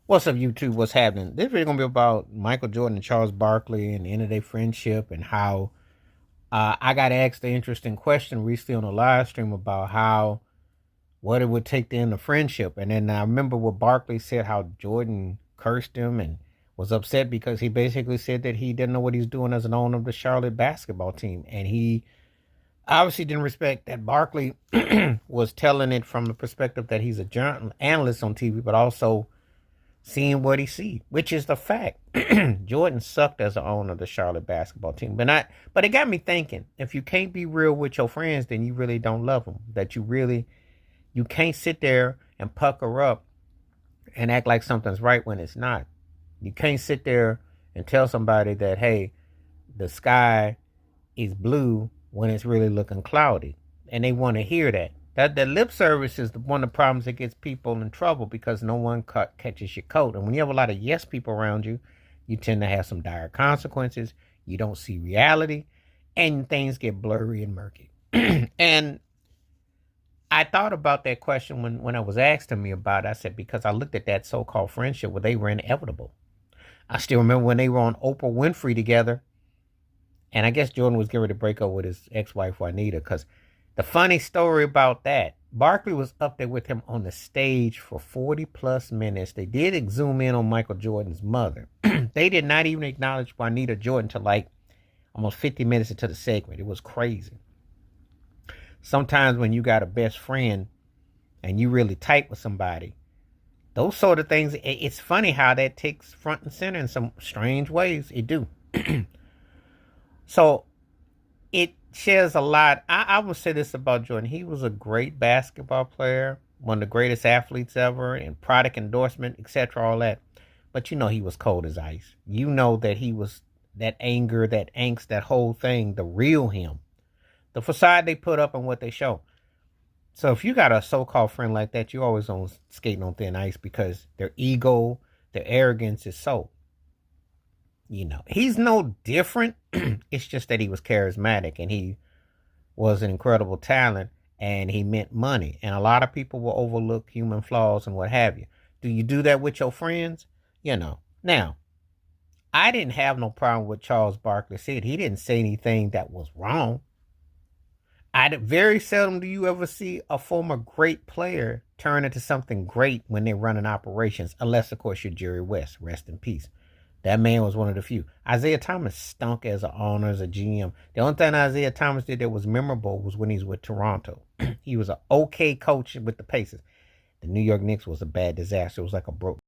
What's up, YouTube? What's happening? This video gonna be about Michael Jordan and Charles Barkley and the end of their friendship and how I got asked the interesting question recently on a live stream about how what it would take to end the friendship. And then I remember what Barkley said, how Jordan cursed him and was upset because he basically said that he didn't know what he's doing as an owner of the Charlotte basketball team, and he obviously didn't respect that Barkley was telling it from the perspective that he's a journalist analyst on TV, but also seeing what he see, which is the fact. Jordan sucked as an owner of the Charlotte basketball team. But it got me thinking, if you can't be real with your friends, then you really don't love them. That you can't sit there and pucker up and act like something's right when it's not. You can't sit there and tell somebody that, hey, the sky is blue when it's really looking cloudy. And they want to hear that. That lip service is one of the problems that gets people in trouble, because no one catches your coat. And when you have a lot of yes people around you, you tend to have some dire consequences. You don't see reality, and things get blurry and murky. And I thought about that question when I was asked to me about it. I said, because I looked at that so-called friendship where they were inevitable. I still remember when they were on Oprah Winfrey together, and I guess Jordan was getting ready to break up with his ex-wife Juanita, because the funny story about that, Barkley was up there with him on the stage for 40 plus minutes. They did zoom in on Michael Jordan's mother. They did not even acknowledge Juanita Jordan until like almost 50 minutes into the segment. It was crazy. Sometimes when you got a best friend and you really tight with somebody, those sort of things, it's funny how that takes front and center in some strange ways. It do. So it shares a lot. I would say this about Jordan. He was a great basketball player, one of the greatest athletes ever, and product endorsement, etc., all that. But you know he was cold as ice. You know that he was that anger, that angst, that whole thing, the real him. The facade they put up and what they show. So if you got a so-called friend like that, you're always on skating on thin ice, because their ego, their arrogance is so. You know, he's no different. It's just that he was charismatic and he was an incredible talent and he meant money. And a lot of people will overlook human flaws and what have you. Do you do that with your friends? You know. Now, I didn't have no problem with Charles Barkley said. He didn't say anything that was wrong. Very seldom do you ever see a former great player turn into something great when they're running operations, unless, of course, you're Jerry West. Rest in peace. That man was one of the few. Isaiah Thomas stunk as an owner, as a GM. The only thing Isaiah Thomas did that was memorable was when he was with Toronto. He was an okay coach with the Pacers. The New York Knicks was a bad disaster. It was like a broke